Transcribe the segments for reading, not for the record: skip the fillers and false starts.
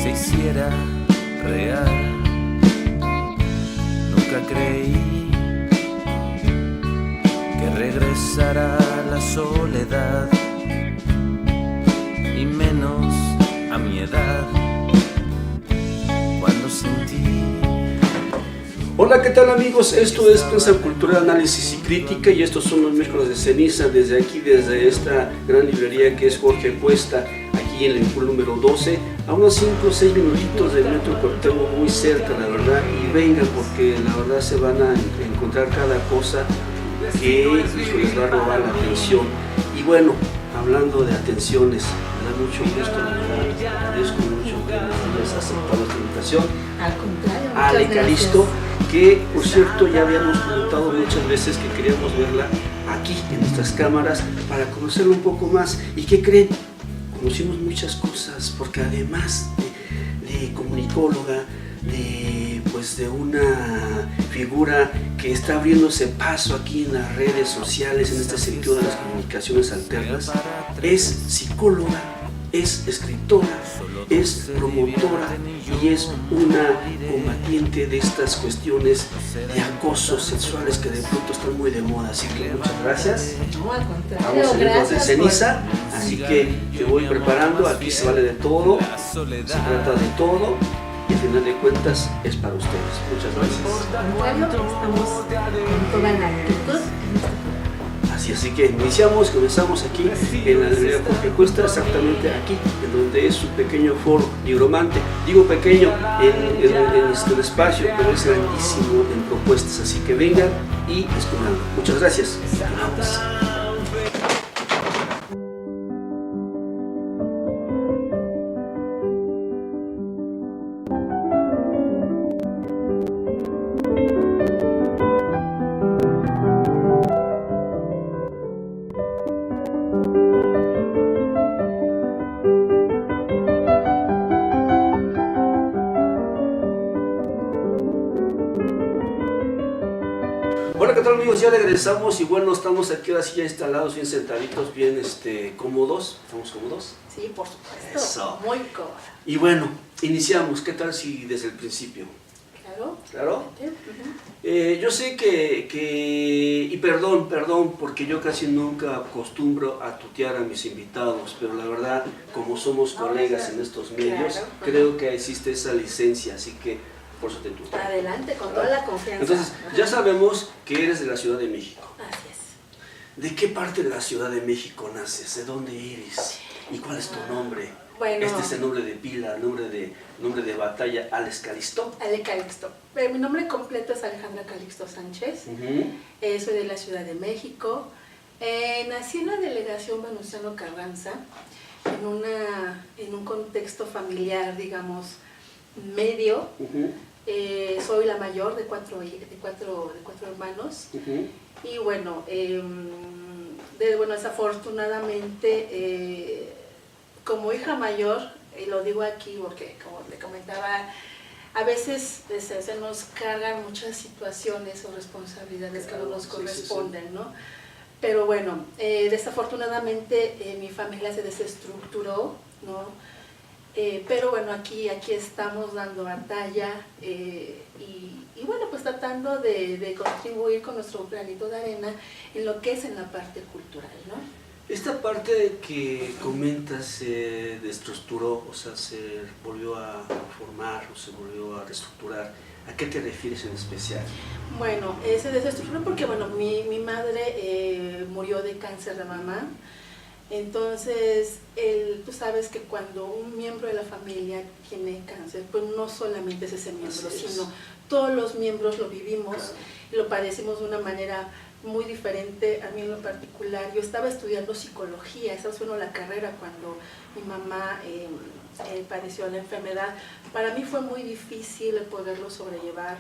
se hiciera real. Nunca creí que regresara la soledad, y menos a mi edad, cuando sentí. Hola, ¿qué tal amigos? Esto es Prensa Cultural, Análisis y Crítica, y estos son los miércoles de ceniza desde aquí, desde esta gran librería que es Jorge Cuesta, aquí en el Impul número 12, a unos 5 o 6 minutitos del Metro Cuauhtémoc, muy cerca la verdad, y vengan porque la verdad se van a encontrar cada cosa que les va a robar la atención. Y bueno, hablando de atenciones, me da mucho gusto, la verdad, agradezco mucho que nos hayas aceptado esta invitación. Al contrario, Ale Calisto, que por cierto ya habíamos comentado muchas veces que queríamos verla aquí en nuestras cámaras para conocerla un poco más. ¿Y qué creen? Conocimos muchas cosas, porque además de comunicóloga, de una figura que está abriéndose paso aquí en las redes sociales, en este sentido de las comunicaciones alternas, es psicóloga, es escritora, es promotora y es una combatiente de estas cuestiones de acosos sexuales que de pronto están muy de moda. Así que muchas gracias. No, al contrario, Vamos a irnos de gracias ceniza, así que te voy preparando. Aquí se vale de todo, se trata de todo y al final de cuentas es para ustedes. Muchas gracias. Estamos con toda la actitud. Así que comenzamos aquí en la librería Jorge Cuesta, exactamente aquí, en donde es su pequeño foro nigromante. Digo pequeño en este espacio, pero es grandísimo en propuestas, así que vengan y descubran. Muchas gracias. Vamos. Hola, ¿qué tal amigos? Ya regresamos y bueno, estamos aquí ahora sí ya instalados, bien sentaditos, bien cómodos. ¿Estamos cómodos? Sí, por supuesto. Eso. Muy cómoda. Y bueno, iniciamos. ¿Qué tal si desde el principio? Claro. ¿Claro? Uh-huh. Yo sé y perdón, porque yo casi nunca acostumbro a tutear a mis invitados, pero la verdad, como somos colegas en estos medios, claro. creo que existe esa licencia, así que por eso te tuteo. Adelante, con toda la confianza. Entonces, ya sabemos que eres de la Ciudad de México. Así es. ¿De qué parte de la Ciudad de México naces? ¿De dónde eres? ¿Y cuál es tu nombre? Bueno. Este es el nombre de pila, nombre de batalla, Alex Calisto. Ale Calixto. Mi nombre completo es Alejandra Calixto Sánchez. Uh-huh. Soy de la Ciudad de México. Nací en la delegación Venustiano Carranza, en un contexto familiar, digamos, medio. Uh-huh. Soy la mayor de cuatro hermanos. Uh-huh. Y bueno, desafortunadamente, como hija mayor, y lo digo aquí porque como le comentaba, a veces se nos cargan muchas situaciones o responsabilidades que no nos corresponden, sí. ¿No? Pero bueno, desafortunadamente mi familia se desestructuró, ¿no? Pero bueno, aquí estamos dando batalla y bueno, pues tratando de contribuir con nuestro granito de arena en lo que es en la parte cultural, ¿no? Esta parte que comentas se desestructuró, o sea, se volvió a formar o se volvió a reestructurar. ¿A qué te refieres en especial? Bueno, se desestructuró porque bueno, mi madre murió de cáncer de mama. Entonces, tú sabes que cuando un miembro de la familia tiene cáncer, pues no solamente es ese miembro, sino todos los miembros lo vivimos, claro. Y lo padecimos de una manera muy diferente. A mí en lo particular, yo estaba estudiando psicología, esa fue la carrera cuando mi mamá padeció la enfermedad. Para mí fue muy difícil poderlo sobrellevar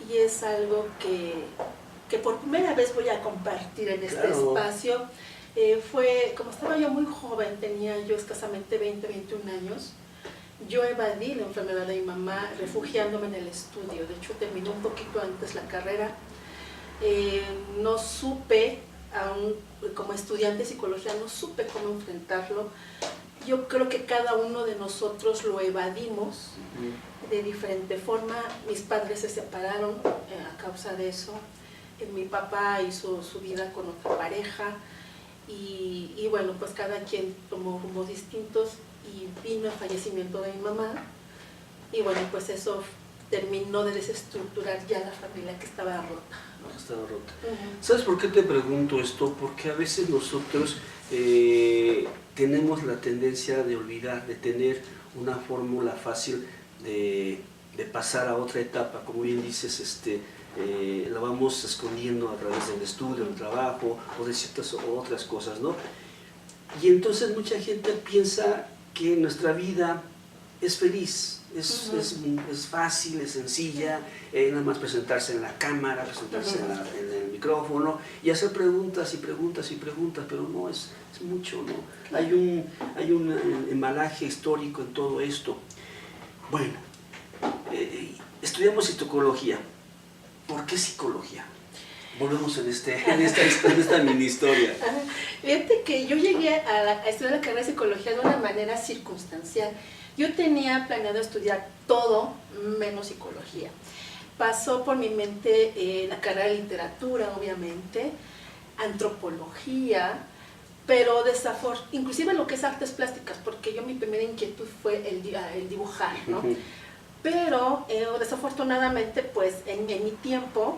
y es algo que por primera vez voy a compartir en este espacio. Fue, como estaba yo muy joven, tenía yo escasamente 20, 21 años, yo evadí la enfermedad de mi mamá refugiándome en el estudio. De hecho, terminé un poquito antes la carrera. No supe, como estudiante de psicología, no supe cómo enfrentarlo. yo creo que cada uno de nosotros lo evadimos de diferente forma. Mis padres se separaron a causa de eso. Mi papá hizo su vida con otra pareja y bueno, pues cada quien tomó rumbos distintos y vino el fallecimiento de mi mamá y bueno, pues eso terminó de desestructurar ya la familia que estaba rota, ¿no? Estaba rota. Uh-huh. ¿Sabes por qué te pregunto esto? Porque a veces nosotros tenemos la tendencia de olvidar, de tener una fórmula fácil de pasar a otra etapa, como bien dices, la vamos escondiendo a través del estudio, del trabajo o de ciertas otras cosas, ¿no? Y entonces mucha gente piensa que nuestra vida es feliz, es fácil, es sencilla, nada más presentarse en la cámara, presentarse en el micrófono y hacer preguntas y preguntas y preguntas, pero no, es mucho, ¿no? Hay un embalaje histórico en todo esto. Bueno, estudiamos psicología. ¿Por qué psicología? Volvemos en esta mini historia. Fíjate que yo llegué a estudiar la carrera de psicología de una manera circunstancial. Yo tenía planeado estudiar todo menos psicología. Pasó por mi mente la carrera de literatura, obviamente, antropología, pero inclusive lo que es artes plásticas, porque yo mi primera inquietud fue el dibujar, ¿no? Pero desafortunadamente, pues en mi tiempo,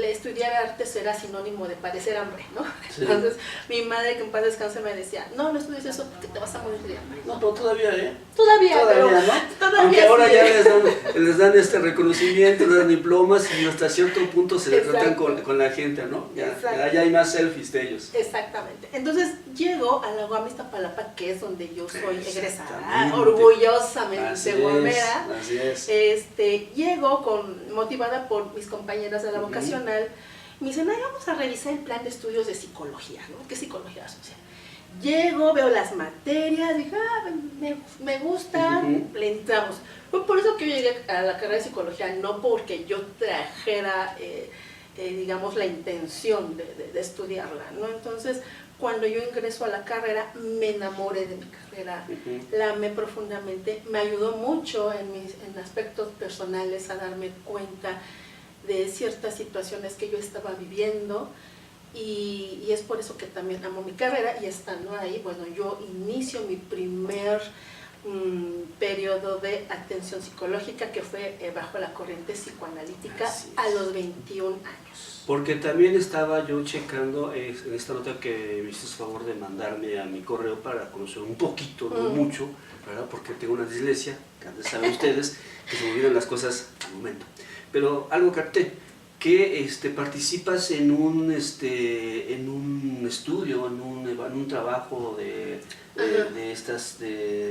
estudiar artes era sinónimo de padecer hambre, ¿no? Sí. Entonces, mi madre, que en paz descanse, me decía, no estudies eso porque te vas a morir de hambre. No, pero todavía, Todavía, pero, ¿no? Todavía aunque ahora sí. ya les dan este reconocimiento, les dan diplomas y hasta cierto punto se le tratan con la gente, ¿no? Ya hay más selfies de ellos. Exactamente. Entonces, llego a la UAM Iztapalapa, que es donde yo soy egresada, orgullosamente guamera. Así es. Llego motivada por mis compañeras de la vocacional. Me dicen, vamos a revisar el plan de estudios de psicología, ¿no? ¿Qué es psicología social? Llego, veo las materias, dije, me gusta, le entramos. Fue por eso que yo llegué a la carrera de psicología, no porque yo trajera, digamos, la intención de estudiarla, ¿no? Entonces, cuando yo ingreso a la carrera, me enamoré de mi carrera, la amé profundamente, me ayudó mucho en aspectos personales a darme cuenta de ciertas situaciones que yo estaba viviendo y es por eso que también amo mi carrera y estando ahí, bueno, yo inicio mi primer periodo de atención psicológica que fue bajo la corriente psicoanalítica a los 21 años. Porque también estaba yo checando en esta nota que me hiciste favor de mandarme a mi correo para conocer un poquito, no mucho, ¿verdad? Porque tengo una dislexia, que antes saben ustedes, que se me olvidan las cosas al momento. Pero algo capté, que participas en un estudio, en un trabajo de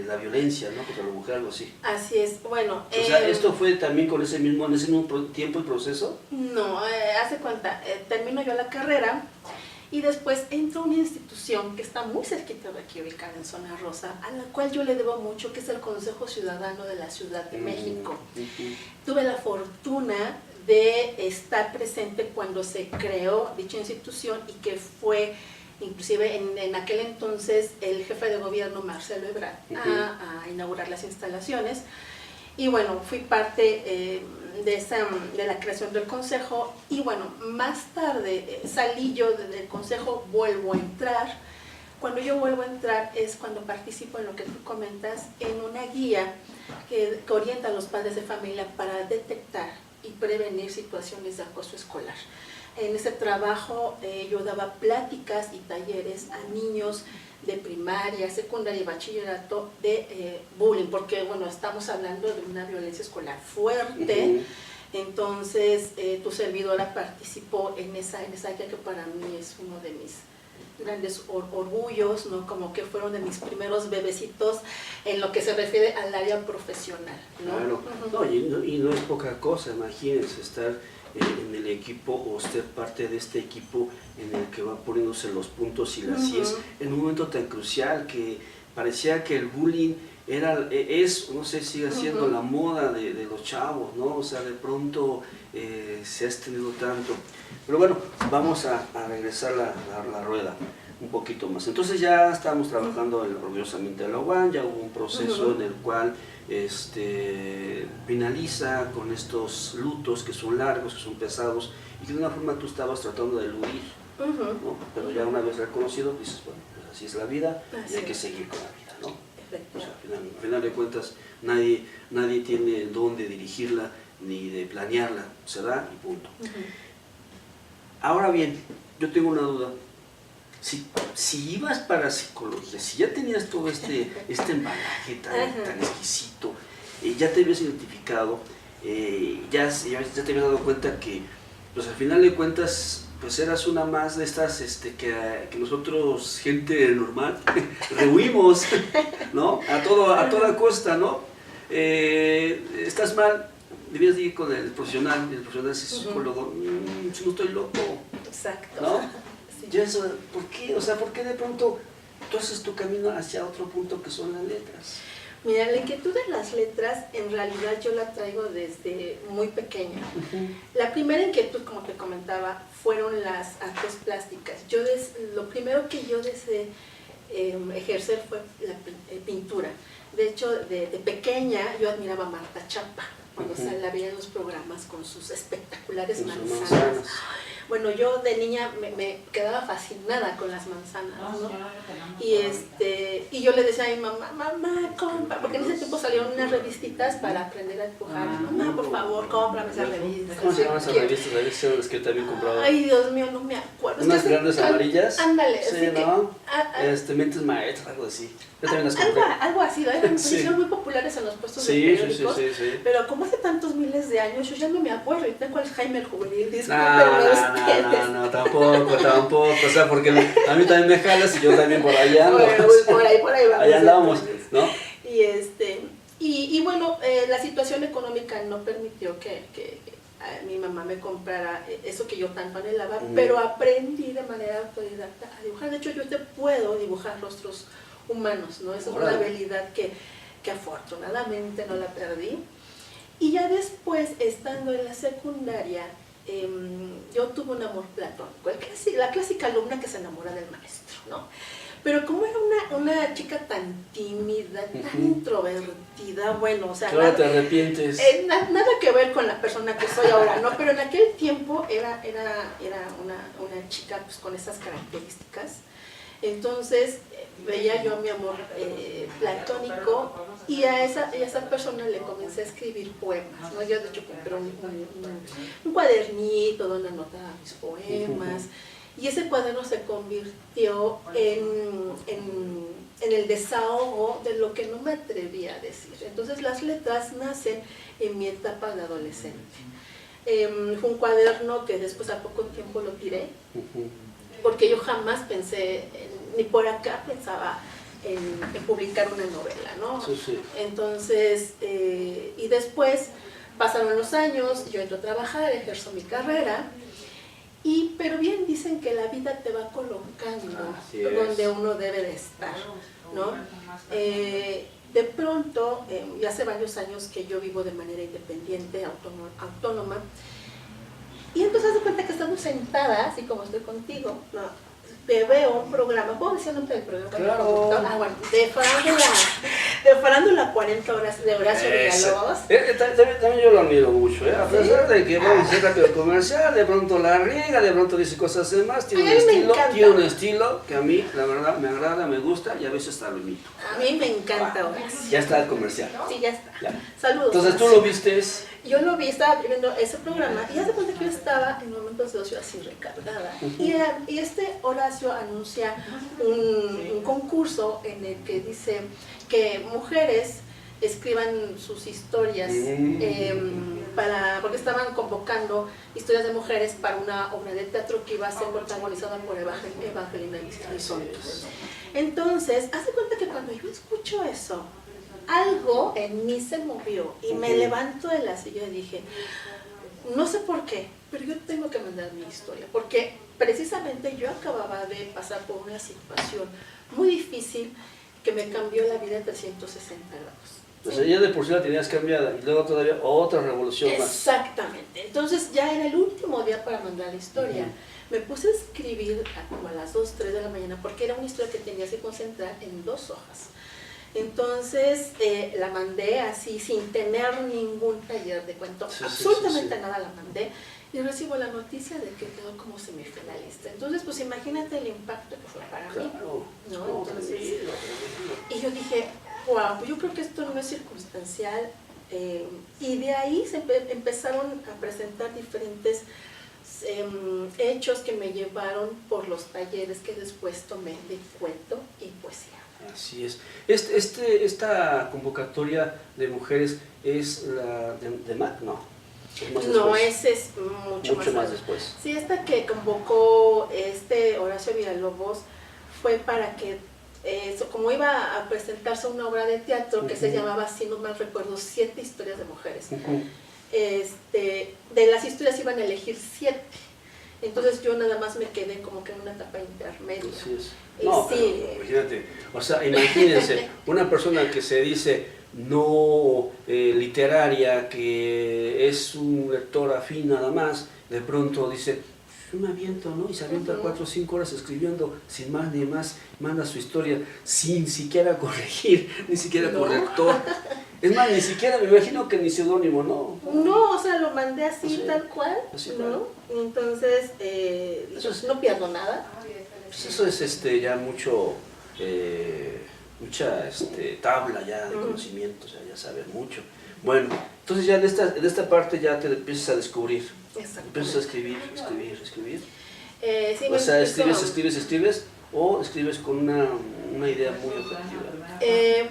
la violencia, ¿no? Contra la mujer, algo así. Así es, bueno. O sea, ¿esto fue también en ese mismo tiempo y proceso? No, hace cuenta, termino yo la carrera y después entro a una institución que está muy cerquita de aquí, ubicada en Zona Rosa, a la cual yo le debo mucho, que es el Consejo Ciudadano de la Ciudad de México. Tuve la fortuna de estar presente cuando se creó dicha institución y que fue inclusive en aquel entonces el jefe de gobierno Marcelo Ebrard a inaugurar las instalaciones y bueno, fui parte de la creación del consejo y bueno, más tarde salí yo del consejo, vuelvo a entrar. Cuando yo vuelvo a entrar es cuando participo en lo que tú comentas, en una guía que orienta a los padres de familia para detectar y prevenir situaciones de acoso escolar. En ese trabajo yo daba pláticas y talleres a niños de primaria, secundaria y bachillerato de bullying, porque bueno, estamos hablando de una violencia escolar fuerte. Entonces tu servidora participó en esa guía que para mí es uno de mis grandes orgullos, ¿no? Como que fueron de mis primeros bebecitos en lo que se refiere al área profesional, ¿no? Claro, y no es poca cosa, imagínense estar en el equipo o ser parte de este equipo en el que va poniéndose los puntos y las IES en un momento tan crucial que parecía que el bullying no sé, sigue siendo la moda de los chavos, ¿no? O sea, de pronto se ha extendido tanto. Pero bueno, vamos a regresar la rueda. un poquito más. Entonces ya estábamos trabajando en Orgullosamente de la UAM, ya hubo un proceso en el cual finaliza con estos lutos que son largos, que son pesados, y que de una forma tú estabas tratando de eludir, ¿no? Pero ya una vez reconocido, dices, bueno, pues así es la vida y hay que seguir con la vida, ¿no? O sea, al final de cuentas, nadie tiene dónde dirigirla ni de planearla, se da y punto. Ahora bien, yo tengo una duda. Si ibas para psicología, si ya tenías todo este embalaje tan exquisito, ya te habías identificado, ya te habías dado cuenta que, pues al final de cuentas, pues eras una más de estas que nosotros, gente normal, rehuimos, ¿no? A toda costa, ¿no? Estás mal, debías ir con el profesional es psicólogo, si no estoy loco. Exacto. ¿No? Sí. Yo eso, ¿por qué? O sea, ¿por qué de pronto tú haces tu camino hacia otro punto que son las letras? Mira, la inquietud de las letras, en realidad yo la traigo desde muy pequeña. La primera inquietud, como te comentaba, fueron las artes plásticas. Lo primero que yo deseé ejercer fue la pintura. De hecho, de pequeña yo admiraba a Marta Chapa, cuando la veía en los programas con sus espectaculares manzanas. Bueno, yo de niña me quedaba fascinada con las manzanas, ¿no? Y yo le decía a mi mamá, compra, porque en ese tiempo salieron unas revistitas para aprender a dibujar. Mamá, por favor, cómprame esas revistas. ¿Cómo se llaman esas revistas? Las que yo también compraba. Ay, Dios mío, no me acuerdo. Unas grandes amarillas. Ándale. Sí, ¿no? Mentes maestras, algo así. Yo también las compré. Algo así, ¿no? Eran muy populares en los puestos de periódicos. Sí. Pero como hace tantos miles de años, yo ya no me acuerdo. Y tengo Alzheimer juvenil, No, tampoco. O sea, porque a mí también me jalas y yo también por allá. Por ahí vamos. Allá andamos, ¿no? Y bueno, la situación económica no permitió que mi mamá me comprara eso que yo tanto anhelaba, pero aprendí de manera autodidacta a dibujar. De hecho, yo te puedo dibujar rostros humanos, ¿no? Esa es una habilidad que afortunadamente no la perdí. Y ya después, estando en la secundaria, yo tuve un amor platónico, la clásica alumna que se enamora del maestro, ¿no? Pero como era una chica tan tímida, tan introvertida, bueno, o sea... Ahora te arrepientes. Nada que ver con la persona que soy ahora, ¿no? Pero en aquel tiempo era una chica pues, con esas características. Entonces veía yo mi amor platónico y a esa persona le comencé a escribir poemas, ¿no? Yo de hecho compré un cuadernito donde anotaba mis poemas y ese cuaderno se convirtió en el desahogo de lo que no me atrevía a decir. Entonces las letras nacen en mi etapa de adolescente. Fue un cuaderno que después a poco tiempo lo tiré, porque yo jamás pensé, ni por acá pensaba en publicar una novela, ¿no? Sí. Entonces, y después pasaron los años, yo entro a trabajar, ejerzo mi carrera, pero bien dicen que la vida te va colocando donde uno debe de estar, ¿no? De pronto, y hace varios años que yo vivo de manera independiente, autónoma, y entonces haz de cuenta que estamos sentadas, así como estoy contigo, ¿no? Veo un programa, ¿puedo decir el nombre del programa? Claro. Bueno, de Farándula 40 horas de Horacio Villalobos. También yo lo admiro mucho, a pesar de que va a decir rápido comercial, de pronto la riega, de pronto dice cosas de más, tiene un estilo que a mí, la verdad, me agrada, me gusta y a veces hasta lo imito. A mí me encanta Horacio. Ya está el comercial. Sí, ya está. Ya. Saludos. Entonces tú lo viste. Yo lo vi, estaba viendo ese programa y hace cuenta que yo estaba en momentos de ocio así recargada. Y este Horacio anuncia un concurso en el que dice que mujeres escriban sus historias porque estaban convocando historias de mujeres para una obra de teatro que iba a ser protagonizada por Evangelina Elizondo. Entonces, hace cuenta que cuando yo escucho eso, algo en mí se movió y me levanto de la silla y dije, no sé por qué, pero yo tengo que mandar mi historia, porque precisamente yo acababa de pasar por una situación muy difícil que me cambió la vida en 360 grados. O sea, ya de por sí la tenías cambiada y luego todavía otra revolución más. Exactamente. Entonces ya era el último día para mandar la historia. Me puse a escribir como a las 2, 3 de la mañana porque era una historia que tenías que concentrar en 2 hojas. Entonces la mandé así sin tener ningún taller de cuento, absolutamente nada la mandé y recibo la noticia de que quedó como semifinalista. Entonces pues imagínate el impacto que fue para mí, ¿no? Entonces, y yo dije, wow, yo creo que esto no es circunstancial, y de ahí se empezaron a presentar diferentes hechos que me llevaron por los talleres que después tomé de cuento y poesía. Así es. Esta convocatoria de mujeres es la de MAC, ¿no? No, ese es mucho más después. Sí, esta que convocó Horacio Villalobos fue para que, como iba a presentarse una obra de teatro que se llamaba, si no mal recuerdo, 7 historias de mujeres. De las historias iban a elegir 7. Entonces yo nada más me quedé como que en una etapa intermedia. Así es. No, sí. Imagínate, o sea, imagínense, una persona que se dice no literaria, que es un lector afín nada más, de pronto dice, yo me aviento, ¿no? Y se avienta 4 o 5 horas escribiendo, sin más ni más, manda su historia, sin siquiera corregir, ni siquiera corrector. Es más, ni siquiera, me imagino que ni seudónimo, ¿no? No, o sea, lo mandé así, tal cual, así ¿no? Entonces, no pierdo nada. Pues eso es ya mucha tabla ya de conocimiento, o sea, ya sabes mucho. Bueno, entonces ya en esta parte ya te empiezas a descubrir. Empiezas a escribir. Sí, o sea, escribes o escribes con una idea muy objetiva.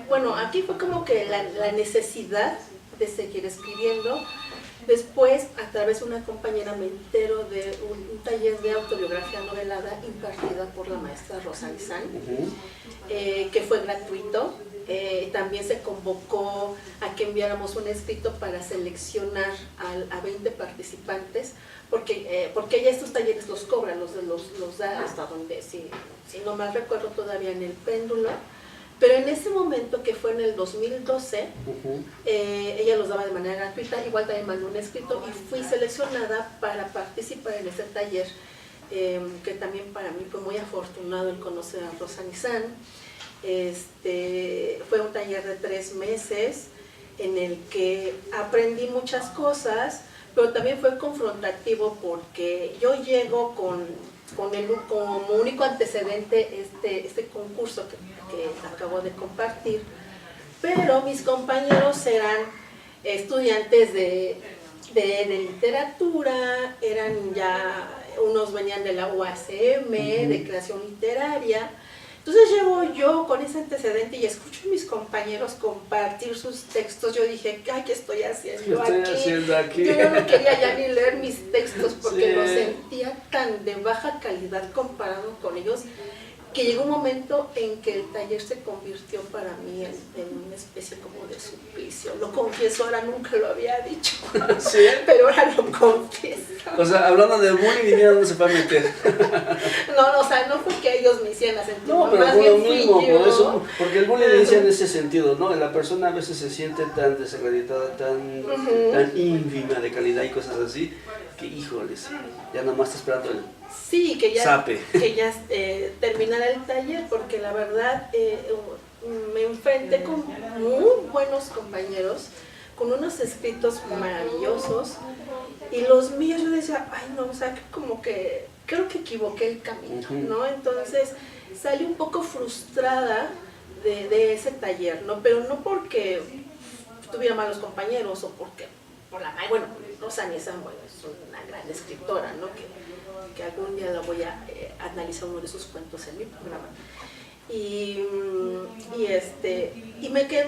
Bueno, aquí fue como que la necesidad de seguir escribiendo. Después, a través de una compañera, me entero de un taller de autobiografía novelada impartida por la maestra Rosa Lizán, que fue gratuito. También se convocó a que enviáramos un escrito para seleccionar a 20 participantes, porque ella estos talleres los cobra, los da hasta donde, si no mal recuerdo, todavía en el Péndulo. Pero en ese momento, que fue en el 2012, ella los daba de manera gratuita. Igual también mandó un escrito y fui seleccionada para participar en ese taller, que también para mí fue muy afortunado el conocer a Rosa Lizán. Fue un taller de 3 meses en el que aprendí muchas cosas, pero también fue confrontativo porque yo llego como único antecedente este concurso que acabo de compartir, pero mis compañeros eran estudiantes de literatura, unos venían de la UACM, de creación literaria. Entonces llego yo con ese antecedente y escucho a mis compañeros compartir sus textos. Yo dije, ay, ¿qué estoy haciendo aquí? Yo no quería ya ni leer mis textos porque los sentía tan de baja calidad comparado con ellos, que llegó un momento en que el taller se convirtió para mí en una especie como de suplicio. Lo confieso, ahora nunca lo había dicho, ¿sí? Pero ahora lo confieso. O sea, hablando de bullying, y mira dónde se fue a meter. No, o sea, no fue que ellos me hicieran sentir, no, pero más por lo bien fui mismo, yo. por eso, porque el bullying inicia en ese sentido, ¿no? La persona a veces se siente tan desacreditada, tan ínfima de calidad y cosas así, que híjoles, ya nada más está esperando el sí, que ya sape. Terminara el taller, porque la verdad me enfrenté con muy buenos compañeros, con unos escritos maravillosos, y los míos yo decía, ay no, o sea, como que creo que equivoqué el camino, ¿no? Entonces salí un poco frustrada de ese taller, ¿no? Pero no porque tuviera malos compañeros o porque, bueno, Rosa Lizán, bueno, es una gran escritora, ¿no? Que algún día la voy a analizar uno de sus cuentos en mi programa.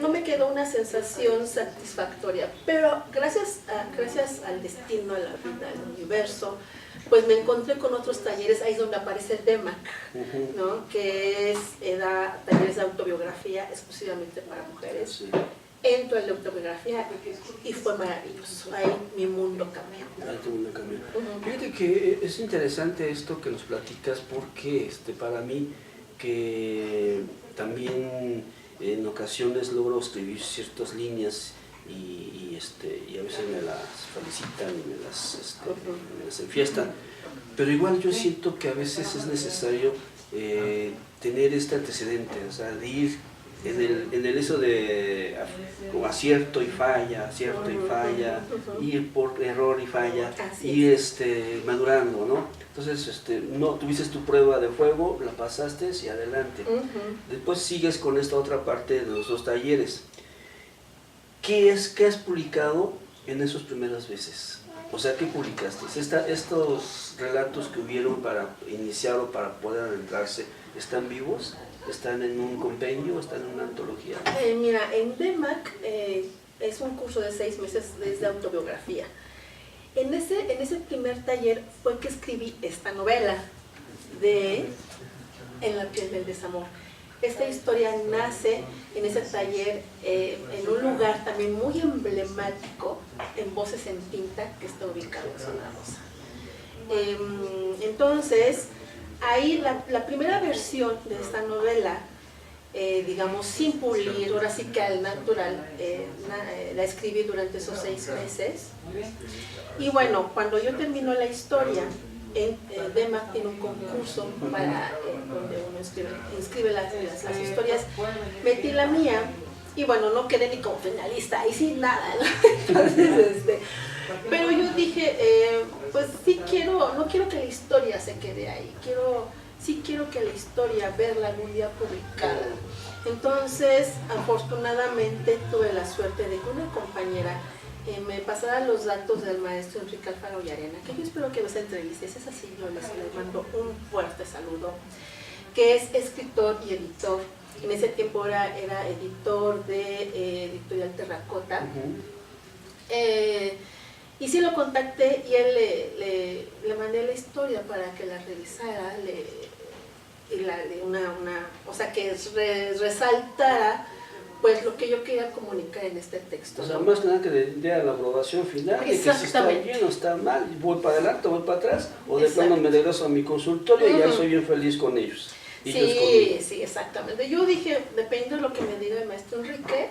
No me quedó una sensación satisfactoria, pero gracias al destino, a la vida, al universo, pues me encontré con otros talleres. Ahí es donde aparece el DEMAC, ¿no? Que da talleres de autobiografía exclusivamente para mujeres. Sí. Entro en la autobiografía y fue maravilloso. Ahí mi mundo cambió. Fíjate que es interesante esto que nos platicas, porque para mí, que también en ocasiones logro escribir ciertas líneas y a veces me las felicitan y me las enfiestan, pero igual yo siento que a veces es necesario tener este antecedente, o sea, de ir en el eso de acierto y falla, ir por error y falla, ir madurando, ¿no? Entonces, no tuviste tu prueba de fuego, la pasaste y adelante. Después sigues con esta otra parte de los 2 talleres. ¿Qué has publicado en esas primeras veces? O sea, ¿qué publicaste? ¿Estos relatos que hubieron para iniciar o para poder adentrarse, están vivos? ¿Están en un compendio? ¿Están en una antología? Mira, en DEMAC es un curso de 6 meses desde autobiografía. En ese primer taller fue que escribí esta novela de En la piel del desamor. Esta historia nace en ese taller en un lugar también muy emblemático, en Voces en Tinta, que está ubicado en Zona Rosa. Entonces, ahí la primera versión de esta novela, digamos sin pulir, ahora sí que al natural, la escribí durante esos 6 meses. Y bueno, cuando yo termino la historia, DEMAC tiene un concurso para donde uno inscribe las historias. Metí la mía y bueno, no quedé ni como finalista, ahí sí nada, ¿no? Entonces, pero yo dije, pues sí no quiero que la historia se quede ahí, sí quiero que la historia, verla algún día publicada. Entonces, afortunadamente tuve la suerte de que una compañera me pasara los datos del maestro Enrique Alfaro y Arena, que yo espero que los entrevistes, es así, yo les mando un fuerte saludo, que es escritor y editor. En ese tiempo era editor de Editorial Terracota. Y sí lo contacté y él le mandé la historia para que la revisara, o sea, que resaltara pues lo que yo quería comunicar en este texto. O sea, más que nada que le dé a la aprobación final, de que si está bien o está mal, voy para adelante, voy para atrás, o de plano me regreso a mi consultorio y ya soy bien feliz con ellos. Sí, exactamente. Yo dije, dependiendo de lo que me diga el maestro Enrique,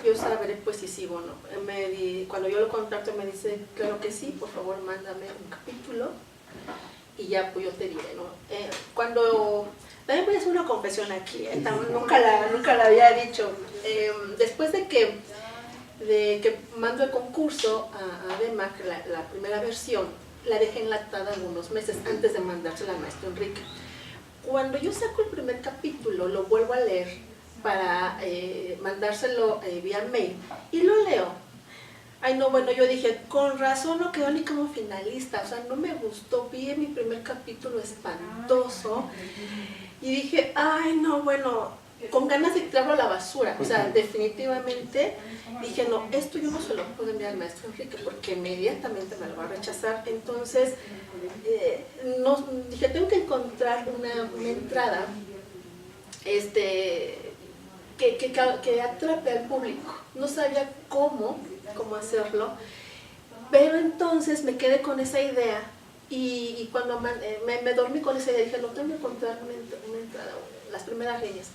yo sabré pues si sigo o no. Cuando yo lo contacto me dice, claro que sí, por favor mándame un capítulo y ya pues yo te diré, ¿no? También voy a hacer una confesión aquí, nunca la había dicho. Después de que mando el concurso a DEMAC, la primera versión, la dejé enlatada algunos meses antes de mandársela al maestro Enrique. Cuando yo saco el primer capítulo, lo vuelvo a leer para mandárselo vía mail y lo leo. Ay, no, bueno, yo dije, con razón no quedó ni como finalista, o sea, no me gustó, vi mi primer capítulo espantoso y dije, ay, no, bueno, con ganas de tirarlo a la basura, o sea, definitivamente dije, no, esto yo no se lo puedo enviar al maestro Enrique porque inmediatamente me lo va a rechazar. Entonces, dije, tengo que encontrar una entrada que atrape al público. No sabía cómo hacerlo, pero entonces me quedé con esa idea y cuando me dormí con esa idea dije, no, tengo que encontrar una entrada, las primeras líneas.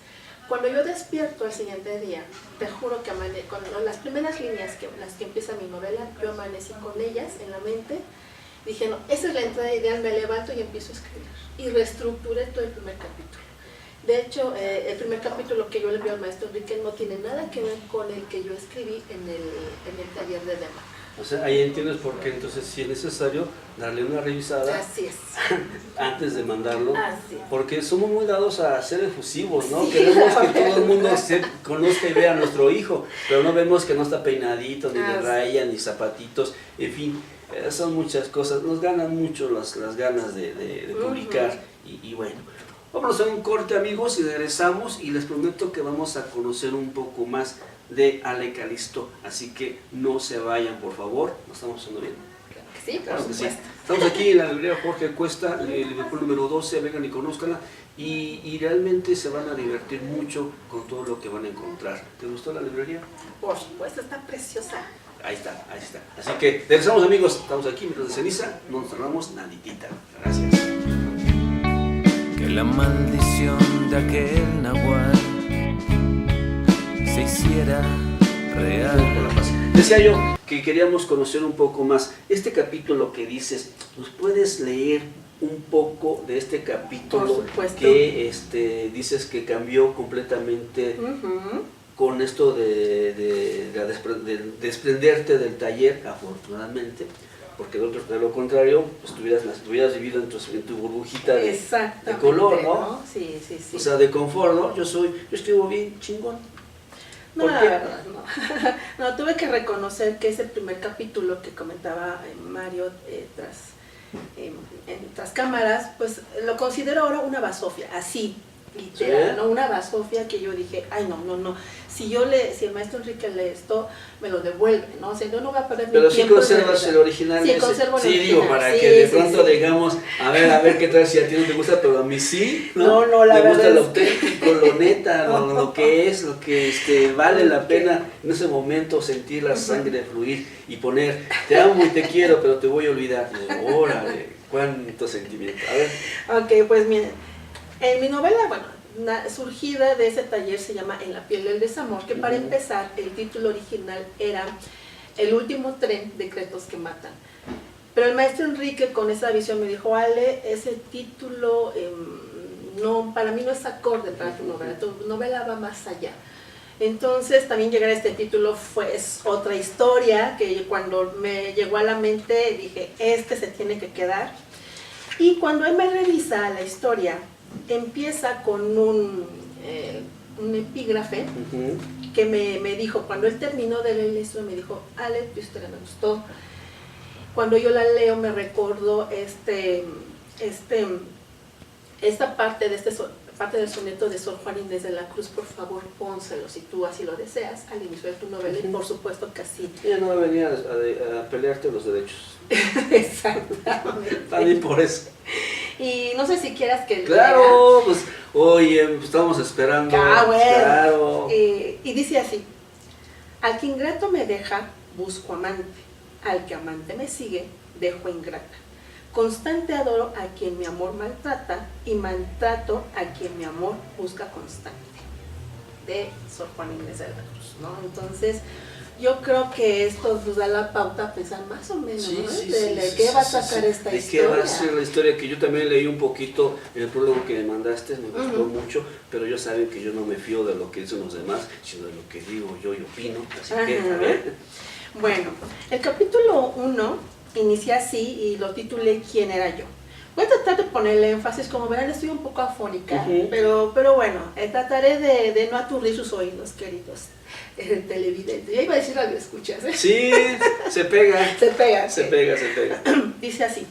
Cuando yo despierto al siguiente día, te juro que con las primeras líneas, las que empieza mi novela, yo amanecí con ellas en la mente. Dije, no, esa es la entrada ideal, me levanto y empiezo a escribir. Y reestructuré todo el primer capítulo. De hecho, el primer capítulo que yo le envío al maestro Enrique no tiene nada que ver con el que yo escribí en el taller de DEMAC. O sea, ahí entiendes por qué entonces sí es necesario darle una revisada. Así es. Antes de mandarlo. Así es. Porque somos muy dados a ser efusivos, ¿no? Sí, queremos que todo el mundo conozca y vea a nuestro hijo, pero no vemos que no está peinadito, ni de raya, ni zapatitos, en fin, son muchas cosas. Nos ganan mucho las ganas de publicar y bueno. Vamos a hacer un corte, amigos, y regresamos y les prometo que vamos a conocer un poco más de Ale Calisto, así que no se vayan, por favor. ¿Nos estamos haciendo bien? Sí, claro por que sí. supuesto. Estamos aquí en la librería Jorge Cuesta, Liverpool número 12, vengan y conózcanla y realmente se van a divertir mucho con todo lo que van a encontrar. ¿Te gustó la librería? Por supuesto, está preciosa. Ahí está. Así que regresamos, amigos, estamos aquí, Mitos de Ceniza, no nos tardamos naditita. Gracias. Que la maldición de aquel nahual hiciera Por real. la paz. Decía yo que queríamos conocer un poco más este capítulo que dices. ¿Nos puedes leer un poco de este capítulo Por supuesto. que dices que cambió completamente con esto de desprenderte del taller, afortunadamente? Porque de lo contrario, pues hubieras vivido en tu burbujita de color, ¿no? Sí, sí, sí. O sea, de confort, ¿no? Yo escribo bien chingón. No, ¿Por la qué? verdad, no. No, tuve que reconocer que ese primer capítulo que comentaba Mario tras cámaras, pues lo considero ahora una basofia, así, literal, ¿Sí? ¿no? Una basofia que yo dije, ay, no. Si el maestro Enrique lee esto, me lo devuelve, ¿no? O sea, yo no voy a perder Pero mi sí tiempo. conservas el original. Sí, ese. conservo el Sí, original. digo, para Sí, que de sí, pronto sí. digamos, a ver qué tal si a ti no te gusta, pero a mí sí, ¿no? No, la me verdad gusta lo es que- auténtico, lo neta, lo que es, lo que vale la Ok. pena en ese momento sentir la sangre fluir y poner, te amo y te quiero, pero te voy a olvidar. Órale, cuánto sentimiento. A ver. Ok, pues miren, en mi novela, bueno, surgida de ese taller se llama En la piel del desamor, que para empezar el título original era El último tren, decretos que matan. Pero el maestro Enrique con esa visión me dijo, Ale, ese título no, para mí no es acorde para tu novela va más allá. Entonces también llegar a este título es otra historia que cuando me llegó a la mente dije, se tiene que quedar. Y cuando él me revisa la historia, empieza con un epígrafe que me dijo, cuando él terminó de leer eso, me dijo, Ale, tu historia me gustó. Cuando yo la leo me recordó esta parte de parte del soneto de Sor Juana Inés de la Cruz. Por favor, pónselo si tú así lo deseas al inicio de tu novela, y por supuesto que así. Ella no va a venir a pelearte los derechos. Exactamente. También por eso. Y no sé si quieras que Claro, pues, oye, pues, estamos esperando. Bueno. Claro. Y dice así: al que ingrato me deja, busco amante. Al que amante me sigue, dejo ingrata. Constante adoro a quien mi amor maltrata, y maltrato a quien mi amor busca constante. De Sor Juana Inés de la Cruz, ¿no? Entonces, yo creo que esto nos da la pauta a pensar más o menos, ¿no? De qué va a sacar esta historia. De qué va a ser la historia, que yo también leí un poquito en el prólogo que me mandaste, me gustó mucho, pero yo saben que yo no me fío de lo que dicen los demás, sino de lo que digo yo y opino, así que, a ver. Bueno, el capítulo 1 inicia así y lo titulé ¿Quién era yo? Voy a tratar de ponerle énfasis, como verán estoy un poco afónica, pero bueno, trataré de no aturdir sus oídos, queridos televidentes. Ya iba a decir radio escuchas, ¿eh? Sí, se pega. Se pega. Se pega. Dice así: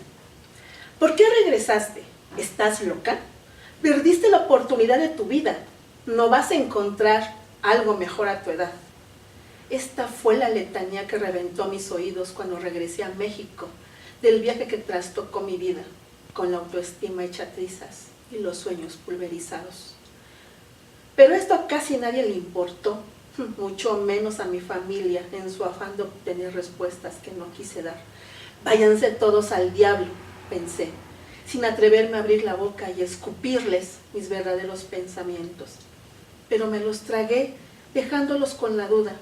¿por qué regresaste? ¿Estás loca? Perdiste la oportunidad de tu vida. No vas a encontrar algo mejor a tu edad. Esta fue la letanía que reventó mis oídos cuando regresé a México, del viaje que trastocó mi vida, con la autoestima hecha trizas y los sueños pulverizados. Pero esto a casi nadie le importó, mucho menos a mi familia, en su afán de obtener respuestas que no quise dar. Váyanse todos al diablo, pensé, sin atreverme a abrir la boca y escupirles mis verdaderos pensamientos. Pero me los tragué, dejándolos con la duda.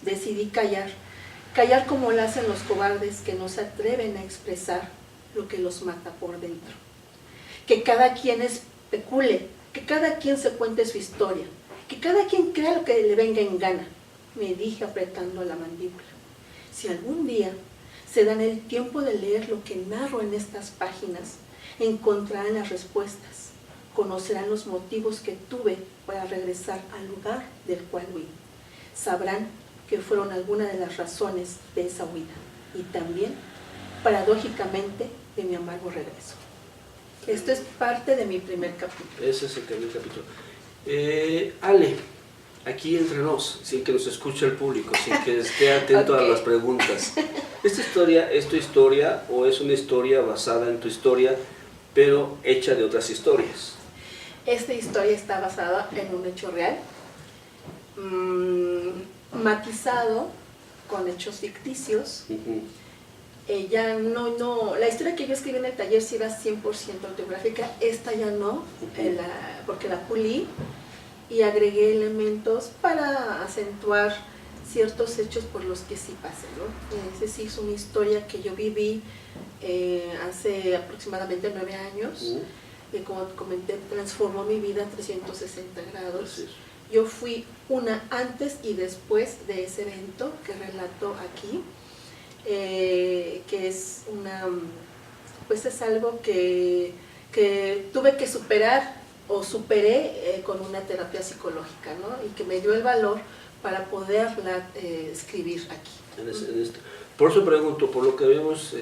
Decidí callar como lo hacen los cobardes que no se atreven a expresar lo que los mata por dentro. Que cada quien especule, que cada quien se cuente su historia, que cada quien crea lo que le venga en gana, me dije apretando la mandíbula. Si algún día se dan el tiempo de leer lo que narro en estas páginas, encontrarán las respuestas, conocerán los motivos que tuve para regresar al lugar del cual huí. Sabrán que fueron algunas de las razones de esa huida y también, paradójicamente, de mi amargo regreso. Esto es parte de mi primer capítulo. Ese es el primer capítulo. Ale, aquí entre nos, sin que nos escuche el público, sin que esté atento a las preguntas. ¿Esta historia es tu historia o es una historia basada en tu historia, pero hecha de otras historias? Esta historia está basada en un hecho real, matizado con hechos ficticios. Ya no, la historia que yo escribí en el taller sí era 100% autobiográfica, esta ya no, porque la pulí y agregué elementos para acentuar ciertos hechos por los que sí pasé, ¿no? Ese sí es una historia que yo viví hace aproximadamente 9 años, que como comenté transformó mi vida 360 grados. Yo fui una antes y después de ese evento que relato aquí, que es pues es algo que tuve que superar o superé con una terapia psicológica, ¿no? Y que me dio el valor para poderla escribir aquí. Por eso pregunto, por lo que habíamos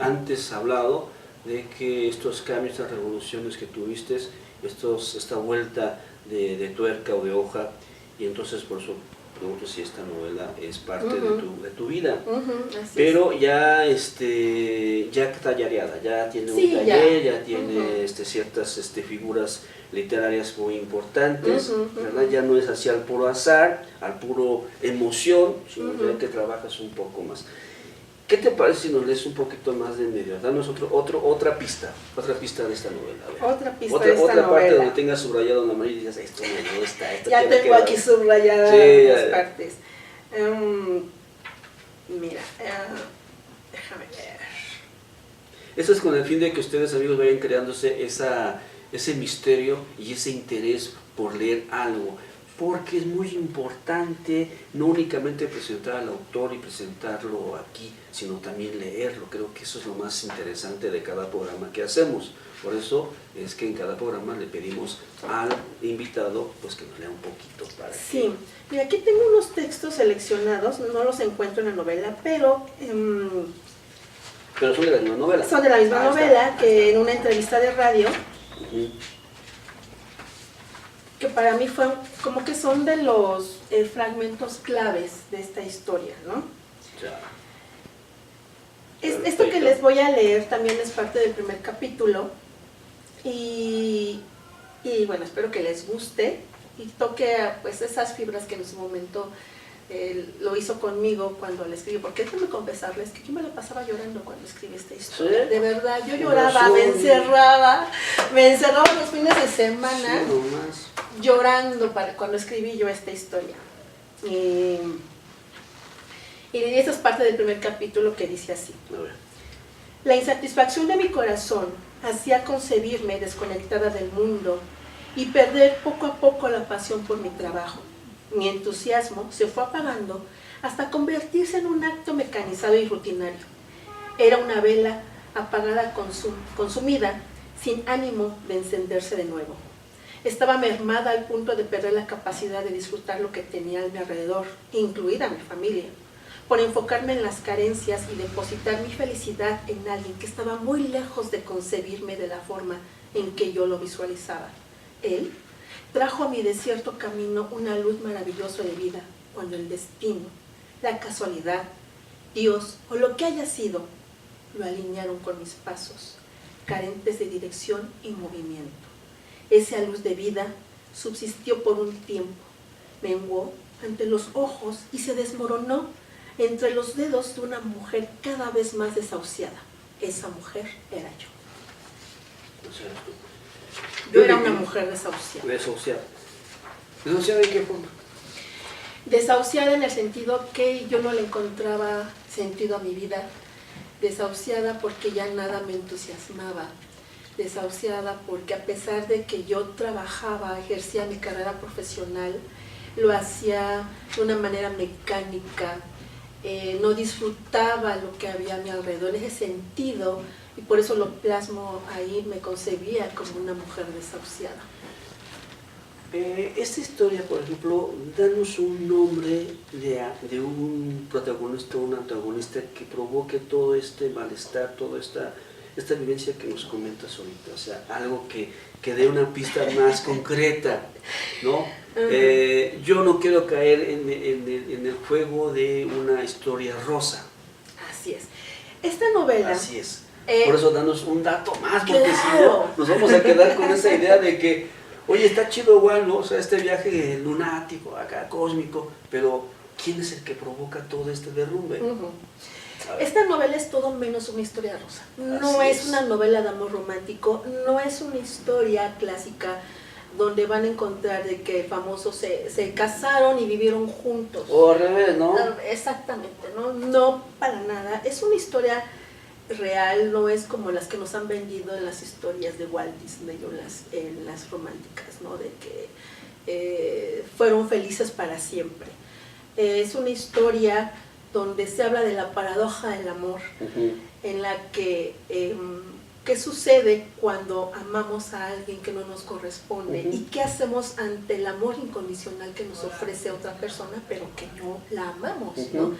antes hablado, de que estos cambios, estas revoluciones que tuviste, esta vuelta de tuerca o de hoja, y entonces por eso pregunto si esta novela es parte de tu vida. Pero ya ya tallareada, ya tiene un taller, ya tiene ciertas figuras literarias muy importantes, ¿verdad? Ya no es así al puro azar, al puro emoción, sino ya que trabajas un poco más. ¿Qué te parece si nos lees un poquito más de en medio? Danos otra pista de esta novela. Otra pista de esta otra parte novela. donde tengas subrayado una manera y digas, esto me gusta, esto ya tengo aquí subrayadas las partes. Mira, déjame ver. Eso es con el fin de que ustedes, amigos, vayan creándose ese misterio y ese interés por leer algo. Porque es muy importante no únicamente presentar al autor y presentarlo aquí, sino también leerlo. Creo que eso es lo más interesante de cada programa que hacemos. Por eso es que en cada programa le pedimos al invitado pues que nos lea un poquito para Sí, mira, aquí tengo unos textos seleccionados, no los encuentro en la novela, pero son de la misma novela. Son de la misma novela, que en una entrevista de radio, que para mí fue como que son de los fragmentos claves de esta historia, ¿no? Ya. Esto que les voy a leer también es parte del primer capítulo y bueno, espero que les guste y toque pues esas fibras que en su momento lo hizo conmigo cuando le escribí, porque déjenme confesarles que yo me la pasaba llorando cuando escribí esta historia. ¿Sí? De verdad, yo lloraba, me encerraba los fines de semana llorando cuando escribí yo esta historia. Y esa es parte del primer capítulo que dice así. La insatisfacción de mi corazón hacía concebirme desconectada del mundo y perder poco a poco la pasión por mi trabajo. Mi entusiasmo se fue apagando hasta convertirse en un acto mecanizado y rutinario. Era una vela apagada, consumida, sin ánimo de encenderse de nuevo. Estaba mermada al punto de perder la capacidad de disfrutar lo que tenía a mi alrededor, incluida mi familia, por enfocarme en las carencias y depositar mi felicidad en alguien que estaba muy lejos de concebirme de la forma en que yo lo visualizaba. Él trajo a mi desierto camino una luz maravillosa de vida, cuando el destino, la casualidad, Dios o lo que haya sido, lo alinearon con mis pasos, carentes de dirección y movimiento. Esa luz de vida subsistió por un tiempo, menguó ante los ojos y se desmoronó entre los dedos de una mujer cada vez más desahuciada. Esa mujer era yo. Yo era una mujer desahuciada. ¿Desahuciada en qué forma? Desahuciada en el sentido que yo no le encontraba sentido a mi vida. Desahuciada porque ya nada me entusiasmaba. Desahuciada porque a pesar de que yo trabajaba, ejercía mi carrera profesional, lo hacía de una manera mecánica, no disfrutaba lo que había a mi alrededor, en ese sentido, y por eso lo plasmo ahí, me concebía como una mujer desahuciada. Esta historia, por ejemplo, danos un nombre de un protagonista o un antagonista que provoque todo este malestar, toda esta vivencia que nos comentas ahorita, o sea, algo que dé una pista más concreta, ¿no? Yo no quiero caer en el juego de una historia rosa. Así es. Esta novela... Así es. Por eso danos un dato más, porque claro, si no, nos vamos a quedar con esa idea de que, oye, está chido igual, ¿no? O sea, este viaje lunático, acá, cósmico, pero ¿quién es el que provoca todo este derrumbe? Esta novela es todo menos una historia rosa. No es una novela de amor romántico, no es una historia clásica donde van a encontrar de que famosos se casaron y vivieron juntos. O al revés, ¿no? Exactamente, ¿no? No para nada. Es una historia real, no es como las que nos han vendido en las historias de Walt Disney o en las románticas, ¿no? De que fueron felices para siempre. Es una historia donde se habla de la paradoja del amor, en la que qué sucede cuando amamos a alguien que no nos corresponde y qué hacemos ante el amor incondicional que nos ofrece otra persona, pero que no la amamos, ¿no?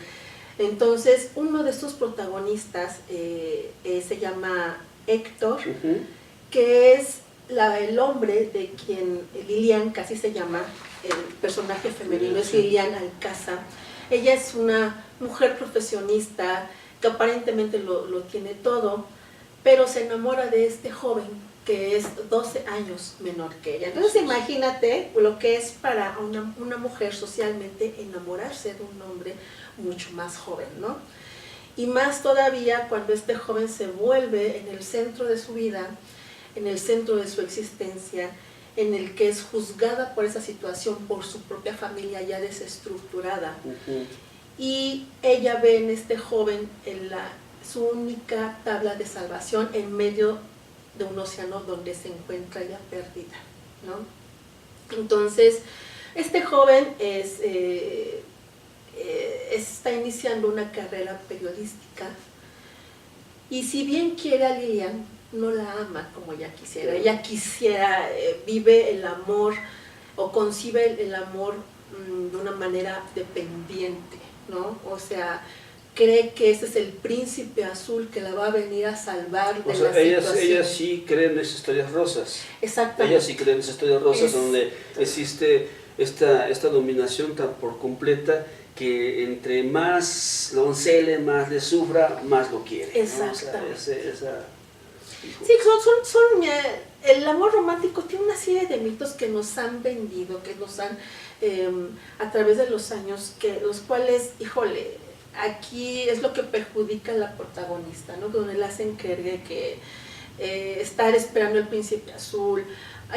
Entonces, uno de estos protagonistas se llama Héctor, que es el hombre de quien Lilian, casi se llama, el personaje femenino es Lilian Alcázar. Ella es una mujer profesionista que aparentemente lo tiene todo, pero se enamora de este joven que es 12 años menor que ella. Entonces imagínate lo que es para una mujer socialmente enamorarse de un hombre mucho más joven, ¿no? Y más todavía cuando este joven se vuelve en el centro de su vida, en el centro de su existencia, en el que es juzgada por esa situación por su propia familia ya desestructurada. Y ella ve en este joven su única tabla de salvación en medio de un océano donde se encuentra ella perdida, ¿no? Entonces, este joven está iniciando una carrera periodística y si bien quiere a Lilian, no la ama como ella quisiera. Ella quisiera, vive el amor o concibe el amor de una manera dependiente, ¿no? O sea, cree que ese es el príncipe azul que la va a venir a salvar de la situación. Ella sí cree en esas historias rosas. Exactamente. Ella sí cree en esas historias rosas donde existe esta dominación tan por completa que entre más lo encele, más le sufra, más lo quiere, ¿no? Exactamente. O sea, sí, el amor romántico tiene una serie de mitos que nos han vendido, que nos han, a través de los años, los cuales, híjole, aquí es lo que perjudica a la protagonista, ¿no? Donde le hacen creer que estar esperando el príncipe azul.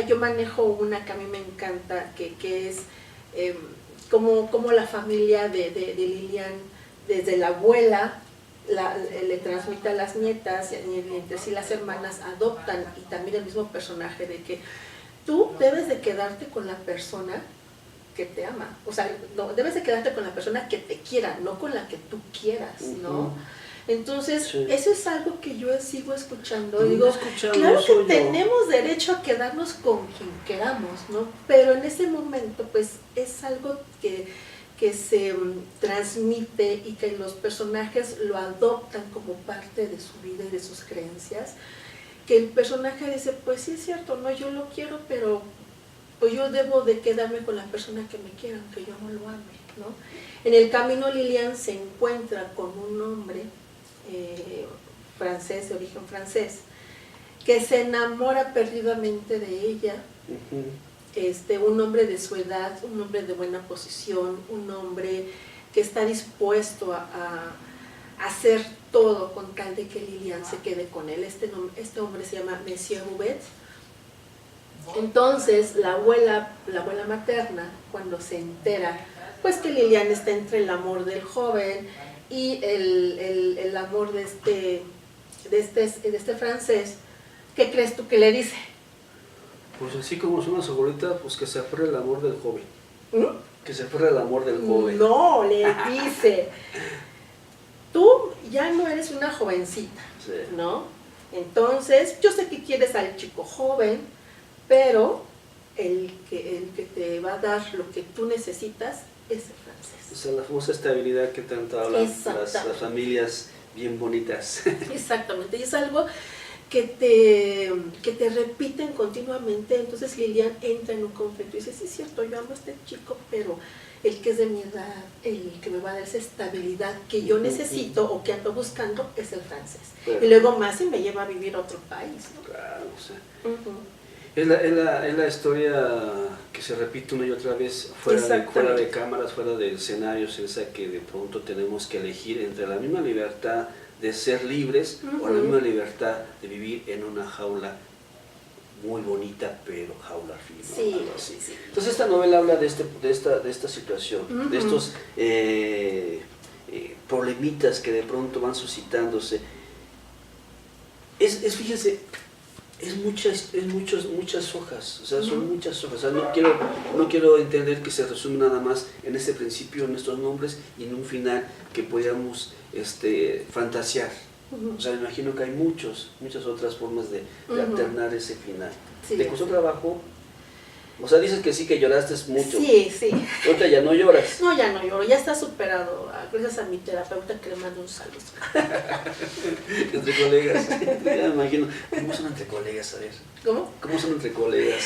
Yo manejo una que a mí me encanta, que es como la familia de Lilian, desde la abuela, le transmite a las nietas y entre sí las hermanas adoptan, y también el mismo personaje de que tú debes de quedarte con la persona que te ama, o sea, no, debes de quedarte con la persona que te quiera, no con la que tú quieras, ¿no? Entonces, sí, eso es algo que yo sigo escuchando. Digo, claro que tenemos derecho a quedarnos con quien queramos, ¿no? Pero en ese momento, pues, es algo que se transmite y que los personajes lo adoptan como parte de su vida y de sus creencias, que el personaje dice, pues sí es cierto, no, yo lo quiero, pero pues yo debo de quedarme con la persona que me quiera, aunque yo no lo ame, ¿no? En el camino Lilian se encuentra con un hombre francés, de origen francés, que se enamora perdidamente de ella, un hombre de su edad, un hombre de buena posición, un hombre que está dispuesto a hacer todo con tal de que Lilian se quede con él. Este hombre se llama Monsieur Bouvet. Entonces la abuela materna, cuando se entera pues que Lilian está entre el amor del joven y el amor de este francés, ¿qué crees tú que le dice? Pues así como son las abuelitas, pues que se aferre el amor del joven. Que se aferre el amor del joven. No, le dice, tú ya no eres una jovencita, sí, ¿no? Entonces, yo sé que quieres al chico joven, pero el que te va a dar lo que tú necesitas es el francés. O sea, la famosa estabilidad que tanto hablan las familias bien bonitas. Exactamente, y es algo que te repiten continuamente. Entonces Lilian entra en un conflicto y dice, sí es cierto, yo amo a este chico, pero el que es de mi edad, el que me va a dar esa estabilidad que yo necesito o que ando buscando es el francés. Pero, y luego más y me lleva a vivir a otro país, ¿no? Claro, o sea, es la historia que se repite una y otra vez fuera de cámaras, fuera de escenarios, esa que de pronto tenemos que elegir entre la misma libertad de ser libres o la misma libertad de vivir en una jaula muy bonita, pero jaula al fin, ¿no? Sí, Algo así. sí. Entonces esta novela habla de esta situación, de estos problemitas que de pronto van suscitándose. Fíjense, muchas hojas, o sea, son muchas hojas. O sea, no quiero entender que se resume nada más en este principio, en estos nombres, y en un final que podamos fantasear. O sea, me imagino que hay muchas otras formas de alternar ese final. Sí, ¿Te costó trabajo? O sea, dices que sí, que lloraste mucho. Sí, sí. Ahorita ya no lloras. No, ya no lloro, ya está superado, gracias a mi terapeuta que le mando un saludo. Entre colegas, ya me imagino. ¿Cómo son entre colegas? A ver. ¿Cómo? ¿Cómo son entre colegas?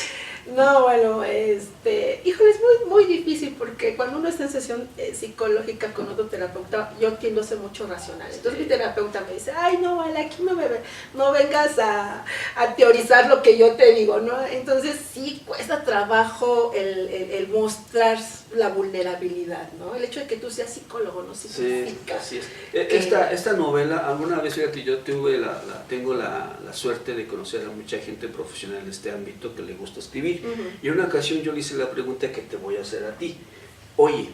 No, bueno, híjole, es muy difícil porque cuando uno está en sesión psicológica con otro terapeuta, yo tiendo a ser mucho racional. Entonces mi terapeuta me dice, ay, no, vale, aquí no vengas a teorizar lo que yo te digo, ¿no? Entonces sí cuesta trabajo el mostrar la vulnerabilidad, ¿no? El hecho de que tú seas psicólogo no significa. Sí, así es. Esta novela, alguna vez, fíjate, yo tengo la suerte de conocer a mucha gente profesional en este ámbito que le gusta escribir. Y en una ocasión yo le hice la pregunta que te voy a hacer a ti. Oye,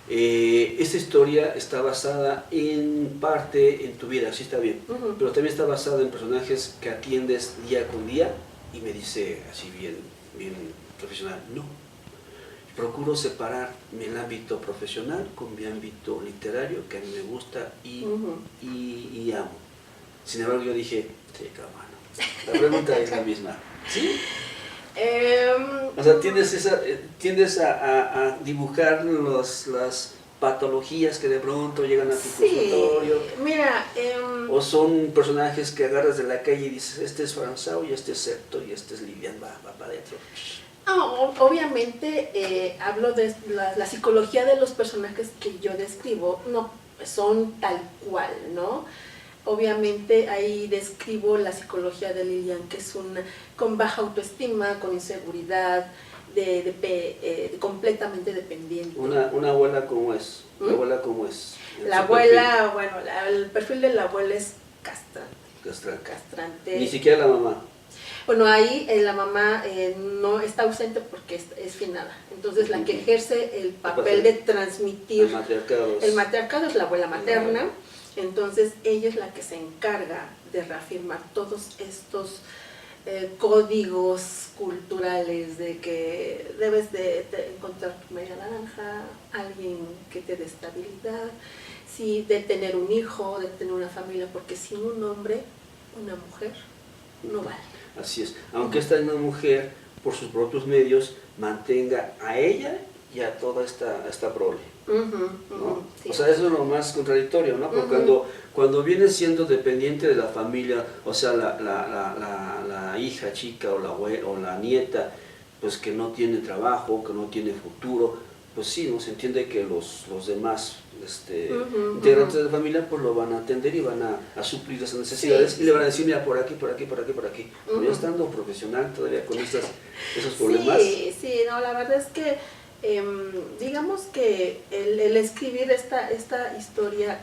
esta historia está basada en parte en tu vida, sí está bien, pero también está basada en personajes que atiendes día con día, y me dice así bien profesional, no. Procuro separar mi ámbito profesional con mi ámbito literario, que a mí me gusta y amo. Sin embargo, yo dije, sí, cabrón, la pregunta es la misma. ¿Sí? O sea, tiendes a dibujar las patologías que de pronto llegan a tu consultorio. Mira, o son personajes que agarras de la calle y dices, este es François y este es Héctor y este es Lilian, va para adentro. Obviamente hablo de la psicología de los personajes que yo describo, no son tal cual, ¿no? Obviamente ahí describo la psicología de Lilian, que es con baja autoestima, con inseguridad, completamente dependiente. Una abuela, ¿cómo es? ¿La abuela cómo es? La abuela, bueno, el perfil de la abuela es castrante. Ni siquiera la mamá. Bueno, ahí la mamá no está ausente porque es finada. Entonces la que ejerce el papel de transmitir el matriarcado es la abuela materna. Entonces ella es la que se encarga de reafirmar todos estos códigos culturales de que debes de encontrar tu media naranja, alguien que te dé estabilidad, sí, de tener un hijo, de tener una familia, porque sin un hombre, una mujer no vale. Así es, aunque esta misma mujer, por sus propios medios, mantenga a ella y a toda esta prole. ¿No? Sí. O sea, eso es lo más contradictorio, ¿no? Porque cuando viene siendo dependiente de la familia, o sea, la hija chica o la abuela, o la nieta, pues que no tiene trabajo, que no tiene futuro, pues sí, ¿no? Se entiende que los demás integrantes de la familia pues lo van a atender y van a suplir esas necesidades, y le van a decir, mira, por aquí. Pero ya estando profesional todavía con esos problemas. Sí, no, la verdad es que digamos que el escribir esta historia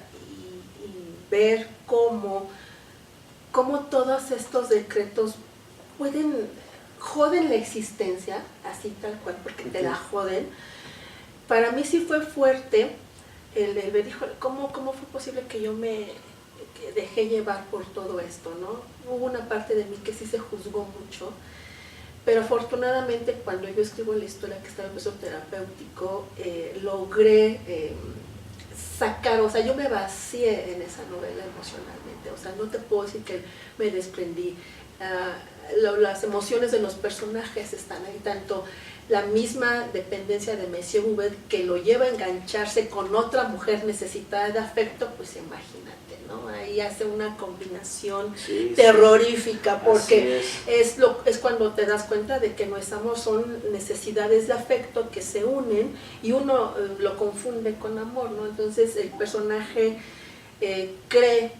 y ver cómo todos estos decretos joden la existencia, así tal cual, porque te la joden. Para mí sí fue fuerte el ver, híjole, ¿cómo fue posible que yo me dejé llevar por todo esto, ¿no? Hubo una parte de mí que sí se juzgó mucho, pero afortunadamente cuando yo escribo la historia que estaba en proceso terapéutico, logré sacar, o sea, yo me vacié en esa novela emocionalmente, o sea, no te puedo decir que me desprendí. Las emociones de los personajes están ahí, tanto la misma dependencia de Monsieur Bouvet que lo lleva a engancharse con otra mujer necesitada de afecto, pues imagínate, ¿no? Ahí hace una combinación terrorífica, porque es cuando te das cuenta de que nuestro amor son necesidades de afecto que se unen y uno lo confunde con amor, ¿no? Entonces el personaje cree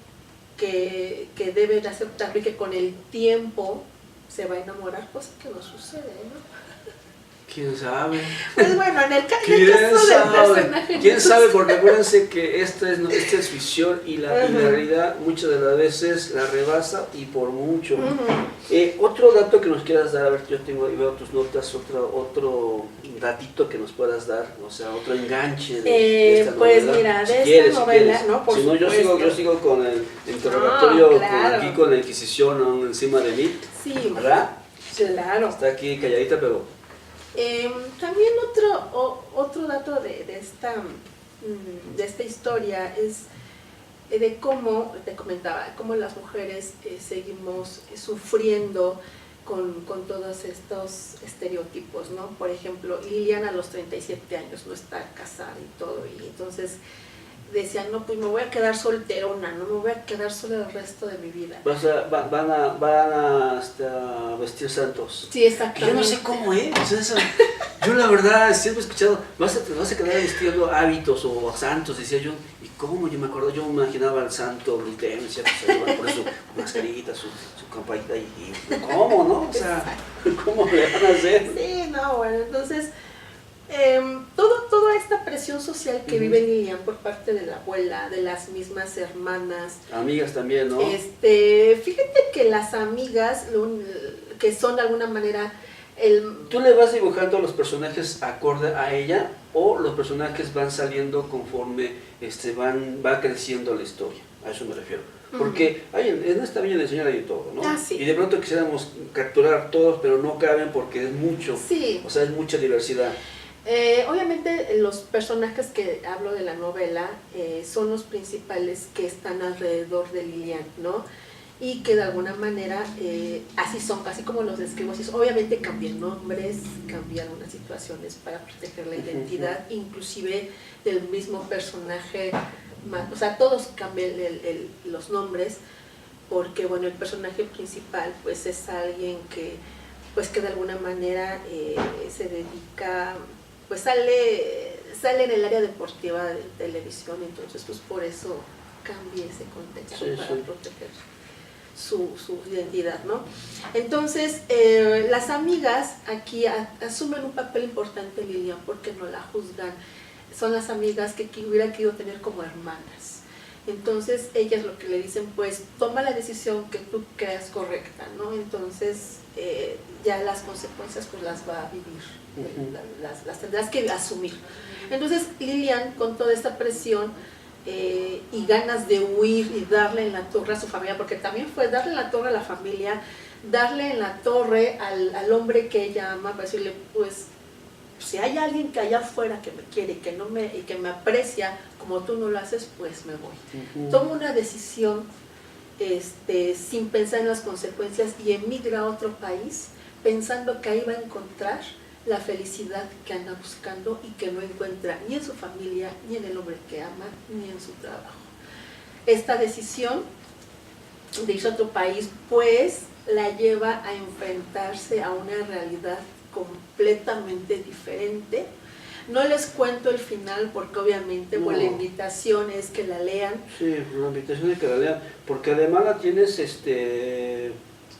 que debe de aceptarlo y que con el tiempo se va a enamorar, cosa que no sucede, ¿no? ¿Quién sabe? Pues bueno, en el caso ¿Quién del sabe? personaje. ¿Quién sabe? Porque acuérdense que esta es ficción y la realidad muchas de las veces la rebasa y por mucho. Otro dato que nos quieras dar, a ver, yo veo tus notas, otro datito que nos puedas dar, o sea, otro enganche de esta pues novela. mira, de Si esta novela, quieres. ¿no? Por si no, supuesto. yo sigo con el interrogatorio, claro. aquí con la Inquisición, ¿no? Encima de mí, Sí, ¿verdad? claro. Está aquí calladita, pero... También otro dato de esta historia es de cómo, te comentaba, cómo las mujeres seguimos sufriendo con todos estos estereotipos, ¿no? Por ejemplo, Lilian a los 37 años no está casada y todo, y entonces decían, no, pues me voy a quedar solterona, no me voy a quedar sola el resto de mi vida. Van a hasta vestir santos. Sí, exactamente. Yo no sé cómo es, o sea, yo la verdad siempre he escuchado, te vas a quedar vestiendo hábitos o santos, decía yo, ¿y cómo? Yo me acuerdo, yo me imaginaba al santo Lutencia, pues, por su mascarita, su campanita, y ¿cómo, no? O sea, ¿cómo le van a hacer? Sí, no, bueno, entonces... toda esta presión social que vive Lilian por parte de la abuela, de las mismas hermanas. Amigas también, ¿no? Fíjate que las amigas, que son de alguna manera... ¿Tú le vas dibujando los personajes acorde a ella o los personajes van saliendo conforme va creciendo la historia? A eso me refiero. Porque en esta Villa del Señor hay de todo, ¿no? Sí. Y de pronto quisiéramos capturar todos, pero no caben porque es mucho. Sí. O sea, es mucha diversidad. Obviamente los personajes que hablo de la novela son los principales que están alrededor de Lilian, ¿no? Y que de alguna manera así son, así como los describo, así son. Obviamente cambian nombres, cambian algunas situaciones para proteger la identidad, inclusive del mismo personaje, o sea, todos cambian los nombres, porque bueno, el personaje principal pues es alguien que de alguna manera se dedica, pues sale en el área deportiva de televisión, entonces pues por eso cambia ese contexto para proteger su identidad, ¿no? Entonces, las amigas aquí asumen un papel importante en Lilian porque no la juzgan, son las amigas que hubiera querido tener como hermanas. Entonces, ellas lo que le dicen, pues, toma la decisión que tú creas correcta, ¿no? Entonces, ya las consecuencias pues las va a vivir, las tendrás que asumir. Entonces, Lilian, con toda esta presión, y ganas de huir y darle en la torre a su familia, porque también fue darle en la torre a la familia, darle en la torre al hombre que ella ama, para decirle, pues, si hay alguien que allá afuera que me quiere y que me aprecia como tú no lo haces, pues me voy. Toma una decisión sin pensar en las consecuencias y emigra a otro país pensando que ahí va a encontrar la felicidad que anda buscando y que no encuentra ni en su familia, ni en el hombre que ama, ni en su trabajo. Esta decisión de irse a otro país, pues, la lleva a enfrentarse a una realidad completamente diferente. No les cuento el final porque obviamente pues, la invitación es que la lean. Sí, la invitación es que la lean, porque además la tienes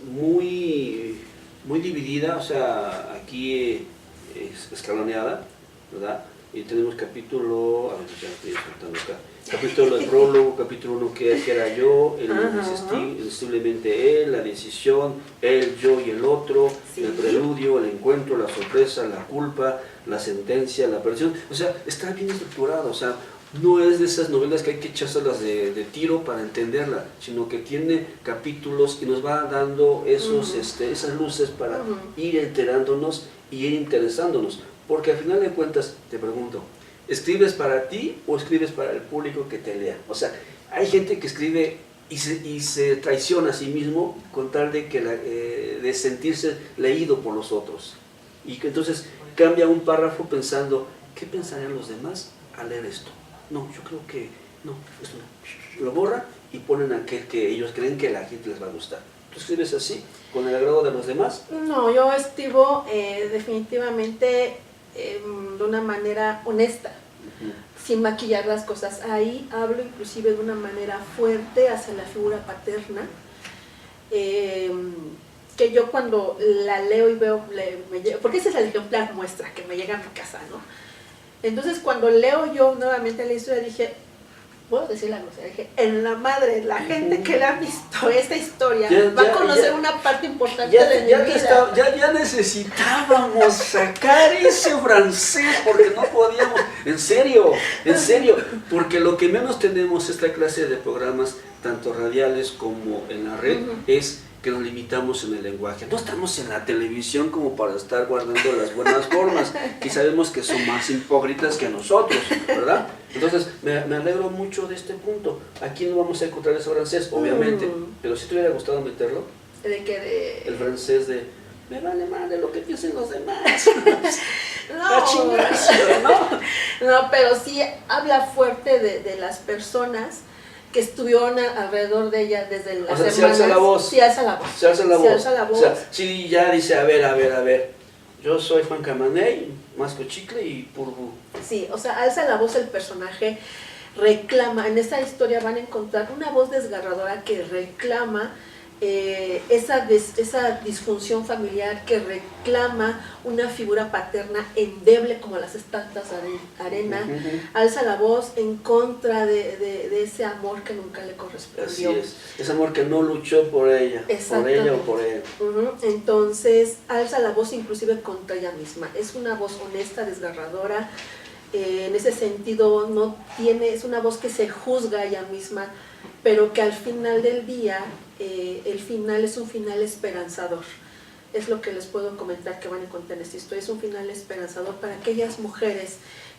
muy dividida, o sea, aquí es escaloneada, ¿verdad? Y tenemos capítulo, a ver, ya estoy saltando acá, capítulo de prólogo, capítulo 1 que era yo, irresistiblemente él, la decisión, él, yo y el otro, sí. El preludio, el encuentro, la sorpresa, la culpa, la sentencia, la perdición, o sea, está bien estructurado, o sea, no es de esas novelas que hay que echárselas de tiro para entenderla, sino que tiene capítulos y nos va dando esas luces para ir enterándonos y ir interesándonos. Porque al final de cuentas, te pregunto, ¿escribes para ti o escribes para el público que te lea? O sea, hay gente que escribe y se traiciona a sí mismo con tal de sentirse leído por los otros. Y que entonces cambia un párrafo pensando, ¿qué pensarían los demás al leer esto? No, yo creo que no, esto no. Lo borra y ponen aquel que ellos creen que a la gente les va a gustar. ¿Tú escribes así, con el agrado de los demás? No, yo escribo definitivamente de una manera honesta, sin maquillar las cosas. Ahí hablo inclusive de una manera fuerte hacia la figura paterna. que yo cuando la leo y veo, porque ese es el ejemplar muestra que me llega a mi casa, ¿no? Entonces cuando leo yo nuevamente la historia dije, puedo decir la grosería, dije, en la madre, la gente que la ha visto esta historia va a conocer una parte importante de mi vida. Ya necesitábamos sacar ese francés porque no podíamos, en serio, porque lo que menos tenemos esta clase de programas, tanto radiales como en la red, es que nos limitamos en el lenguaje. No estamos en la televisión como para estar guardando las buenas formas y sabemos que son más hipócritas que nosotros, ¿verdad? Entonces me alegro mucho de este punto. Aquí no vamos a encontrar ese francés, obviamente, pero si te hubiera gustado meterlo, ¿de qué? De... el francés de me vale madre lo que piensen los demás. No, pero sí habla fuerte de las personas que estuvieron alrededor de ella desde las semanas. Se alza la voz. Sí, alza la voz. Se alza la voz. Se alza la voz. O sea, sí, ya dice, a ver. Yo soy Juan Camaney, masco chicle y purbu. Sí, o sea, alza la voz el personaje, reclama, en esta historia van a encontrar una voz desgarradora que reclama esa disfunción familiar, que reclama una figura paterna endeble como las estatuas de arena, alza la voz en contra de ese amor que nunca le correspondió. Así es, ese amor que no luchó por ella o por él. Entonces, alza la voz inclusive contra ella misma, es una voz honesta, desgarradora, en ese sentido es una voz que se juzga a ella misma, pero que al final del día, el final es un final esperanzador. Es lo que les puedo comentar que van a encontrar en esta historia. Es un final esperanzador para aquellas mujeres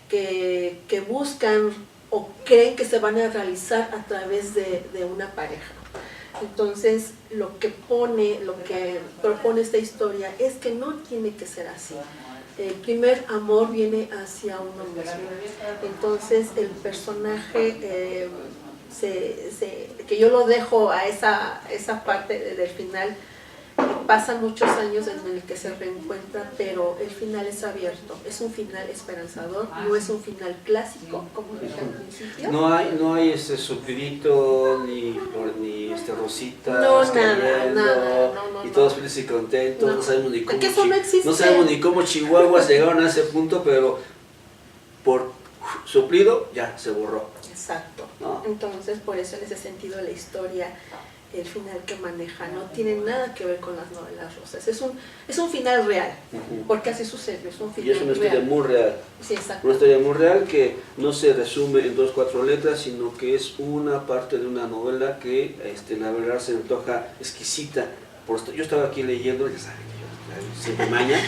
que buscan o creen que se van a realizar a través de una pareja. Entonces, lo que propone esta historia es que no tiene que ser así. El primer amor viene hacia uno mismo. Entonces, el personaje... que yo lo dejo a esa parte del final, pasan muchos años en el que se reencuentra, pero el final es abierto, es un final esperanzador, no es un final clásico, como dije al principio. No hay sufridito, ni rositas, nada, y todos felices y contentos, no sabemos ni cómo, no sabemos ni cómo chihuahuas llegaron a ese punto, pero por suplido ya se borró. Exacto, ¿no? Entonces por eso en ese sentido la historia, el final que maneja no tiene nada que ver con las novelas rosas, es un final real, porque así sucede, es un final y es una historia muy real. Sí, exacto. Una historia muy real que no se resume en 2-4 letras, sino que es una parte de una novela que la verdad se me antoja exquisita. Yo estaba aquí leyendo, ya saben que yo siempre maña,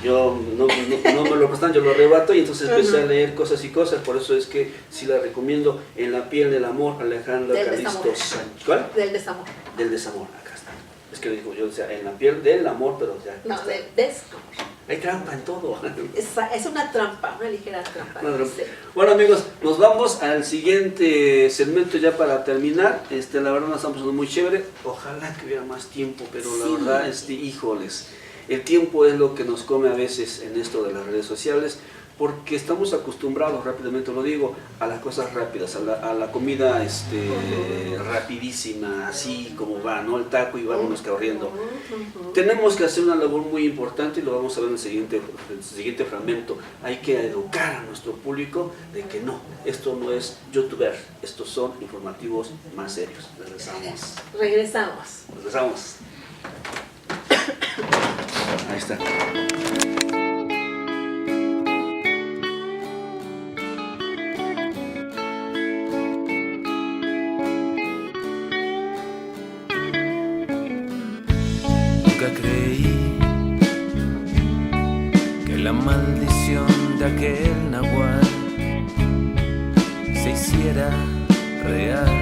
yo no me lo prestan, yo lo arrebato y entonces empecé a leer cosas y cosas, por eso es que sí la recomiendo. En la piel del amor, Alejandra Calisto Sánchez. ¿Cuál? Del desamor. Del desamor, acá está. Es que digo yo, o sea, en la piel del amor, pero ya. No, del desamor. Hay trampa en todo. Es una trampa, una ligera trampa. Sí. Bueno, amigos, nos vamos al siguiente segmento ya para terminar. La verdad nos estamos pasando muy chévere. Ojalá que hubiera más tiempo, pero la verdad, híjoles. El tiempo es lo que nos come a veces en esto de las redes sociales, porque estamos acostumbrados, rápidamente lo digo, a las cosas rápidas, a la comida rapidísima, así como va, ¿no? El taco y vámonos corriendo. Tenemos que hacer una labor muy importante y lo vamos a ver en el siguiente fragmento. Hay que educar a nuestro público de que no, esto no es youtuber, estos son informativos más serios. Regresamos. Ahí está. Nunca creí que la maldición de aquel nahual se hiciera real.